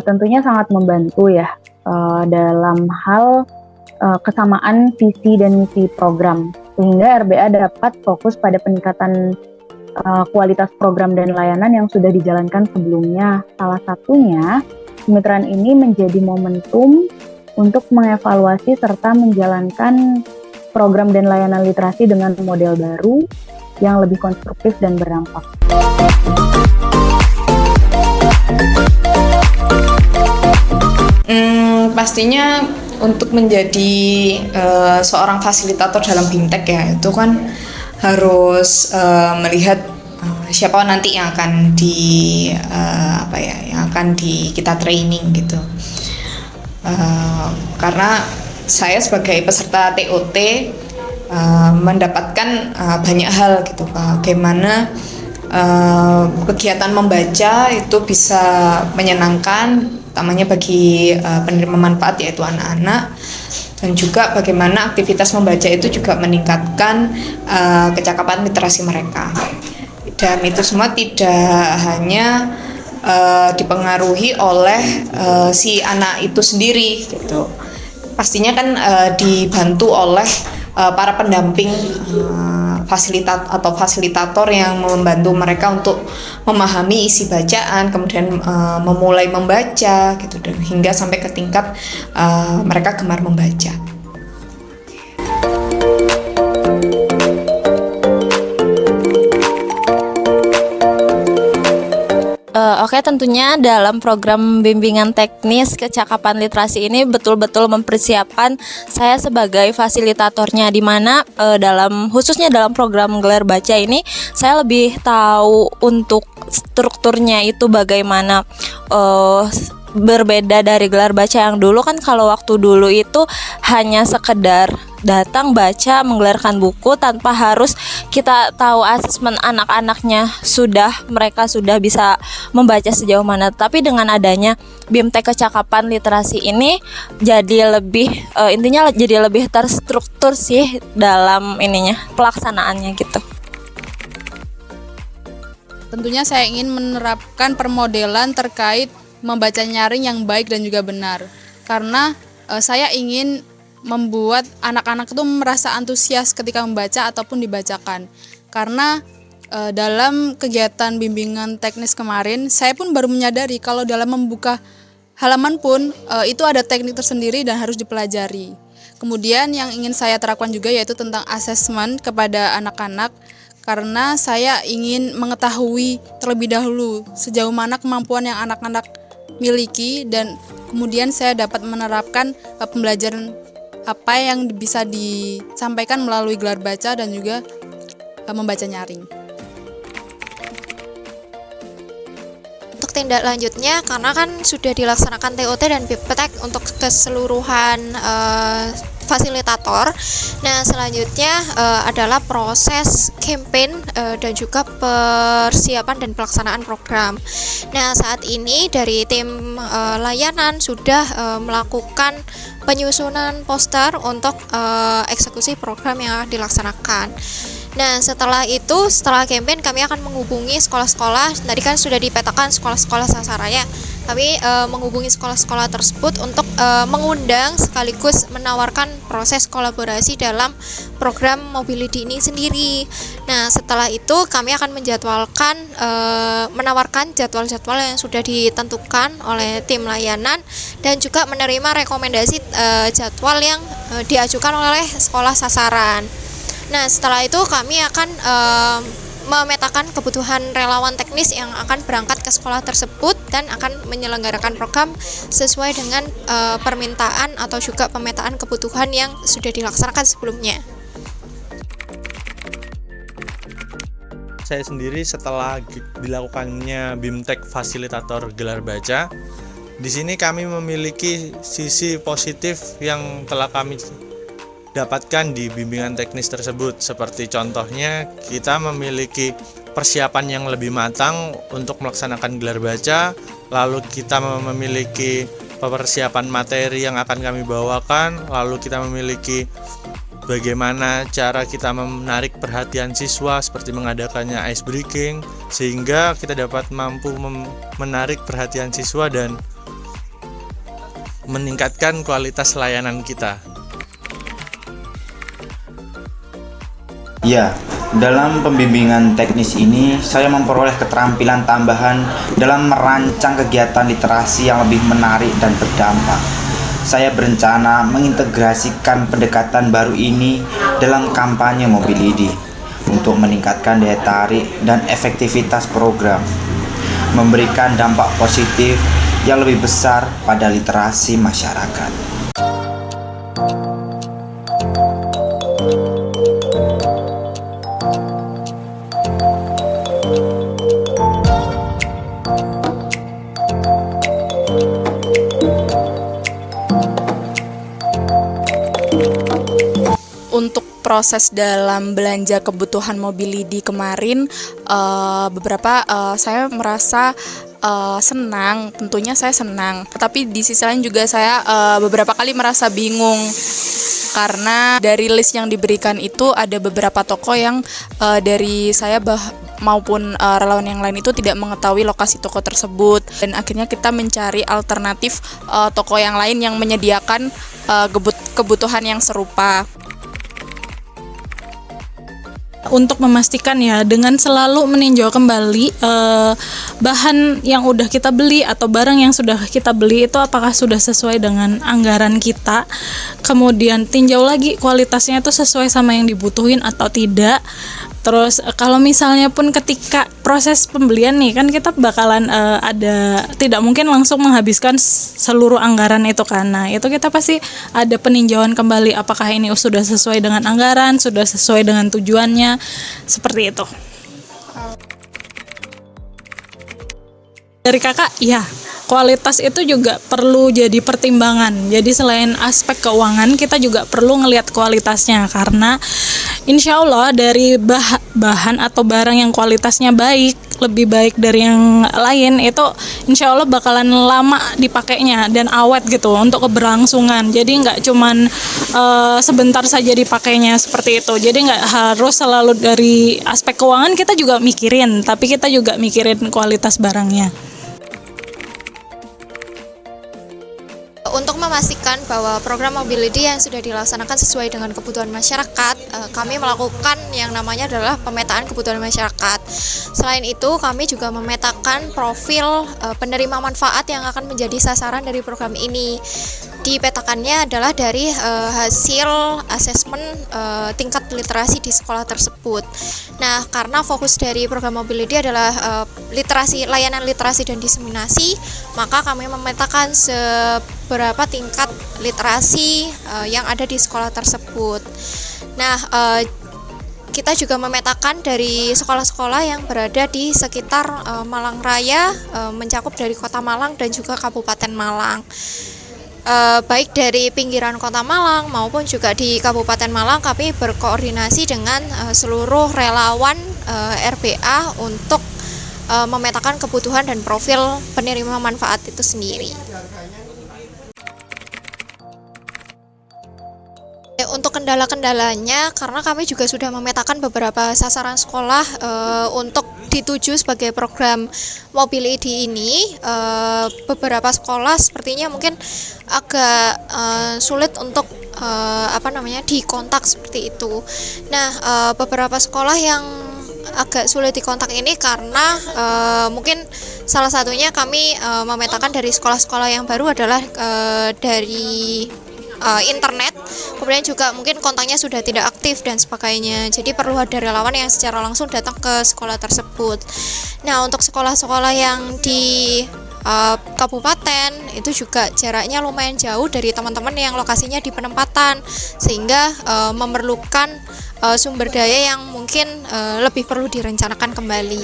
tentunya sangat membantu ya dalam hal kesamaan visi dan misi program, sehingga RBA dapat fokus pada peningkatan kualitas program dan layanan yang sudah dijalankan sebelumnya. Salah satunya, kemitraan ini menjadi momentum untuk mengevaluasi serta menjalankan program dan layanan literasi dengan model baru yang lebih konstruktif dan berdampak. Pastinya untuk menjadi seorang fasilitator dalam BIMTEK ya, itu kan harus melihat siapa nanti yang akan kita training gitu. Karena saya sebagai peserta TOT mendapatkan banyak hal gitu, bagaimana kegiatan membaca itu bisa menyenangkan, utamanya bagi penerima manfaat yaitu anak-anak, dan juga bagaimana aktivitas membaca itu juga meningkatkan kecakapan literasi mereka. Dan itu semua tidak hanya dipengaruhi oleh si anak itu sendiri gitu. Pastinya kan dibantu oleh para pendamping fasilitator yang membantu mereka untuk memahami isi bacaan, kemudian memulai membaca gitu, dan hingga sampai ke tingkat mereka gemar membaca. Oke, tentunya dalam program bimbingan teknis kecakapan literasi ini betul-betul mempersiapkan saya sebagai fasilitatornya, di mana khususnya dalam program gelar baca ini saya lebih tahu untuk strukturnya itu bagaimana. Berbeda dari gelar baca yang dulu kan, kalau waktu dulu itu hanya sekedar datang baca menggelarkan buku tanpa harus kita tahu asesmen anak-anaknya mereka sudah bisa membaca sejauh mana. Tapi dengan adanya BIMTEK kecakapan literasi ini jadi lebih intinya jadi lebih terstruktur sih dalam pelaksanaannya gitu. Tentunya saya ingin menerapkan permodelan terkait membaca nyaring yang baik dan juga benar, karena saya ingin membuat anak-anak itu merasa antusias ketika membaca ataupun dibacakan. Karena dalam kegiatan bimbingan teknis kemarin, saya pun baru menyadari kalau dalam membuka halaman pun itu ada teknik tersendiri dan harus dipelajari. Kemudian yang ingin saya terapkan juga yaitu tentang asesmen kepada anak-anak, karena saya ingin mengetahui terlebih dahulu sejauh mana kemampuan yang anak-anak miliki, dan kemudian saya dapat menerapkan pembelajaran apa yang bisa disampaikan melalui gelar baca dan juga membaca nyaring. Untuk tindak lanjutnya, karena kan sudah dilaksanakan TOT dan BIMTEK untuk keseluruhan fasilitator. Nah, selanjutnya adalah proses campaign dan juga persiapan dan pelaksanaan program. Nah, saat ini dari tim layanan sudah melakukan penyusunan poster untuk eksekusi program yang dilaksanakan. Nah, setelah campaign kami akan menghubungi sekolah-sekolah. Tadi kan sudah dipetakan sekolah-sekolah sasarannya. Kami menghubungi sekolah-sekolah tersebut untuk mengundang sekaligus menawarkan proses kolaborasi dalam program mobility ini sendiri. Nah, setelah itu kami akan menawarkan jadwal-jadwal yang sudah ditentukan oleh tim layanan dan juga menerima rekomendasi jadwal yang diajukan oleh sekolah sasaran. Nah, setelah itu kami akan memetakan kebutuhan relawan teknis yang akan berangkat ke sekolah tersebut dan akan menyelenggarakan program sesuai dengan permintaan atau juga pemetaan kebutuhan yang sudah dilaksanakan sebelumnya. Saya sendiri setelah dilakukannya BIMTEK fasilitator gelar baca, di sini kami memiliki sisi positif yang telah kami dapatkan di bimbingan teknis tersebut. Seperti contohnya, kita memiliki persiapan yang lebih matang untuk melaksanakan gelar baca, lalu kita memiliki persiapan materi yang akan kami bawakan, lalu kita memiliki bagaimana cara kita menarik perhatian siswa seperti mengadakannya ice breaking, sehingga kita dapat mampu menarik perhatian siswa dan meningkatkan kualitas layanan kita. Ya, dalam pembimbingan teknis ini saya memperoleh keterampilan tambahan dalam merancang kegiatan literasi yang lebih menarik dan berdampak. Saya berencana mengintegrasikan pendekatan baru ini dalam kampanye Mobility untuk meningkatkan daya tarik dan efektivitas program, memberikan dampak positif yang lebih besar pada literasi masyarakat. Untuk proses dalam belanja kebutuhan Mobility kemarin, saya merasa senang, tentunya saya senang. Tapi di sisi lain juga saya beberapa kali merasa bingung karena dari list yang diberikan itu ada beberapa toko yang dari saya maupun relawan yang lain itu tidak mengetahui lokasi toko tersebut, dan akhirnya kita mencari alternatif toko yang lain yang menyediakan kebutuhan yang serupa. Untuk memastikan ya, dengan selalu meninjau kembali bahan yang udah kita beli atau barang yang sudah kita beli itu apakah sudah sesuai dengan anggaran kita, kemudian tinjau lagi kualitasnya itu sesuai sama yang dibutuhin atau tidak. Terus kalau misalnya pun ketika proses pembelian nih kan kita bakalan tidak mungkin langsung menghabiskan seluruh anggaran itu kan. Nah, itu kita pasti ada peninjauan kembali apakah ini sudah sesuai dengan anggaran, sudah sesuai dengan tujuannya, seperti itu. Dari kakak, ya, kualitas itu juga perlu jadi pertimbangan. Jadi selain aspek keuangan, kita juga perlu ngelihat kualitasnya, karena insya Allah dari bahan atau barang yang kualitasnya baik, lebih baik dari yang lain, itu insya Allah bakalan lama dipakainya dan awet gitu untuk keberlangsungan. Jadi nggak cuman sebentar saja dipakainya seperti itu. Jadi nggak harus selalu dari aspek keuangan kita juga mikirin, tapi kita juga mikirin kualitas barangnya. Untuk memastikan bahwa program Mobility yang sudah dilaksanakan sesuai dengan kebutuhan masyarakat, kami melakukan yang namanya adalah pemetaan kebutuhan masyarakat. Selain itu, kami juga memetakan profil penerima manfaat yang akan menjadi sasaran dari program ini. Dipetakannya adalah dari hasil asesmen tingkat literasi di sekolah tersebut. Nah, karena fokus dari program Mobility adalah layanan literasi dan diseminasi, maka kami memetakan beberapa tingkat literasi yang ada di sekolah tersebut. Nah, kita juga memetakan dari sekolah-sekolah yang berada di sekitar Malang Raya, mencakup dari Kota Malang dan juga Kabupaten Malang. Baik dari pinggiran Kota Malang maupun juga di Kabupaten Malang, kami berkoordinasi dengan seluruh relawan RBA untuk memetakan kebutuhan dan profil penerima manfaat itu sendiri. Untuk kendala-kendalanya, karena kami juga sudah memetakan beberapa sasaran sekolah untuk dituju sebagai program Mobility ini, beberapa sekolah sepertinya mungkin agak sulit untuk dikontak seperti itu. Nah, beberapa sekolah yang agak sulit dikontak ini karena mungkin salah satunya kami memetakan dari sekolah-sekolah yang baru adalah dari internet, kemudian juga mungkin kontaknya sudah tidak aktif dan sebagainya. Jadi perlu ada relawan yang secara langsung datang ke sekolah tersebut. Nah, untuk sekolah-sekolah yang di kabupaten itu juga jaraknya lumayan jauh dari teman-teman yang lokasinya di penempatan, sehingga memerlukan sumber daya yang mungkin lebih perlu direncanakan kembali.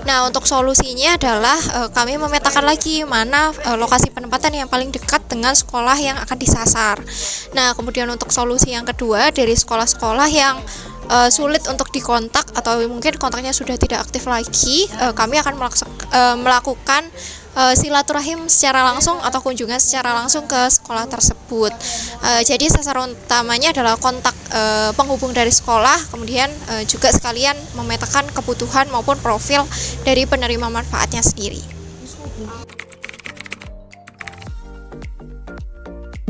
Nah, untuk solusinya adalah kami memetakan lagi mana lokasi penempatan yang paling dekat dengan sekolah yang akan disasar. Nah, kemudian untuk solusi yang kedua, dari sekolah-sekolah yang sulit untuk dikontak atau mungkin kontaknya sudah tidak aktif lagi, kami akan melakukan silaturahim secara langsung atau kunjungan secara langsung ke sekolah tersebut. Jadi sasaran utamanya adalah kontak penghubung dari sekolah, kemudian juga sekalian memetakan kebutuhan maupun profil dari penerima manfaatnya sendiri.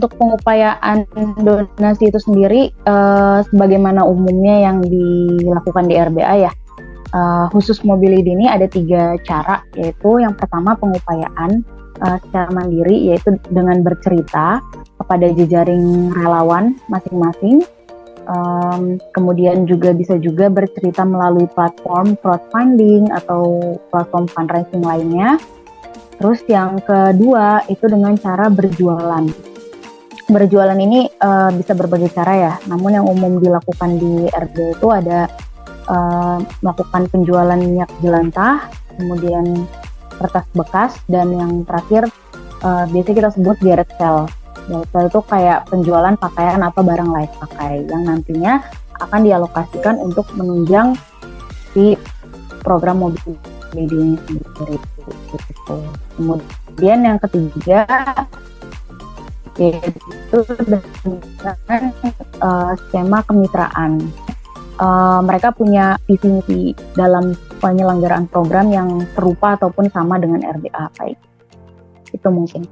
Untuk pengupayaan donasi itu sendiri, sebagaimana umumnya yang dilakukan di RBA ya, khusus Mobility ini ada 3 cara, yaitu yang pertama pengupayaan secara mandiri, yaitu dengan bercerita kepada jejaring relawan masing-masing. Kemudian bisa juga bercerita melalui platform crowdfunding atau platform fundraising lainnya. Terus yang kedua itu dengan cara berjualan. Berjualan ini bisa berbagai cara ya, namun yang umum dilakukan di RB itu ada melakukan penjualan minyak jelantah, kemudian kertas bekas, dan yang terakhir biasanya kita sebut garage sale. Garage sale itu kayak penjualan pakaian atau barang layak pakai yang nantinya akan dialokasikan untuk menunjang si program mobil ini sendiri. Kemudian yang ketiga yaitu dengan skema kemitraan. Mereka punya visi misi dalam penyelenggaraan program yang serupa ataupun sama dengan RBA kayak itu mungkin.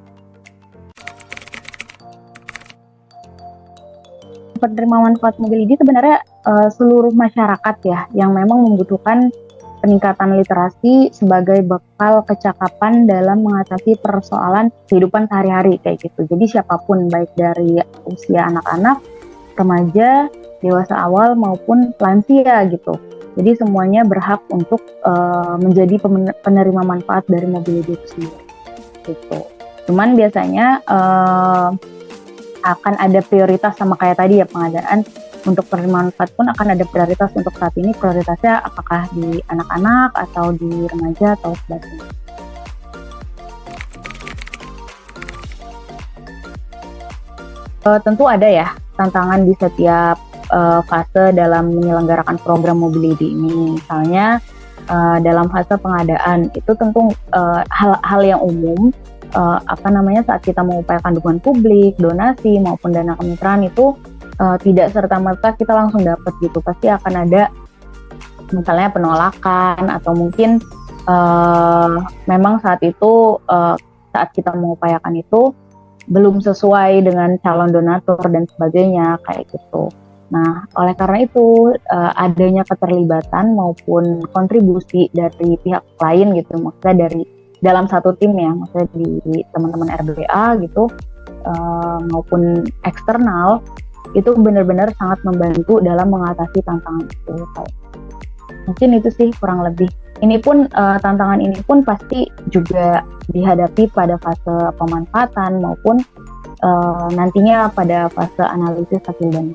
Penerima manfaat mobility sebenarnya seluruh masyarakat ya yang memang membutuhkan peningkatan literasi sebagai bekal kecakapan dalam mengatasi persoalan kehidupan sehari-hari kayak gitu. Jadi siapapun, baik dari usia anak-anak, remaja, dewasa awal maupun lansia gitu. Jadi semuanya berhak untuk menjadi penerima manfaat dari mobility itu sendiri. Gitu. Cuman biasanya akan ada prioritas sama kayak tadi ya pengadaan. Untuk penerima manfaat pun akan ada prioritas. Untuk saat ini prioritasnya apakah di anak-anak atau di remaja atau sebagainya. Tentu ada ya tantangan di setiap fase dalam menyelenggarakan program mobility ini. Misalnya dalam fase pengadaan itu tentu hal-hal yang umum, saat kita mengupayakan dukungan publik, donasi maupun dana kemitraan itu tidak serta-merta kita langsung dapat gitu. Pasti akan ada misalnya penolakan atau mungkin memang saat itu saat kita mengupayakan itu belum sesuai dengan calon donatur dan sebagainya kayak gitu. Nah, oleh karena itu adanya keterlibatan maupun kontribusi dari pihak lain gitu, maksudnya dari dalam satu tim ya, maksudnya di teman-teman RBA gitu maupun eksternal, itu benar-benar sangat membantu dalam mengatasi tantangan itu. Mungkin itu sih kurang lebih. Ini pun tantangan ini pun pasti juga dihadapi pada fase pemanfaatan maupun nantinya pada fase analisis hasil dan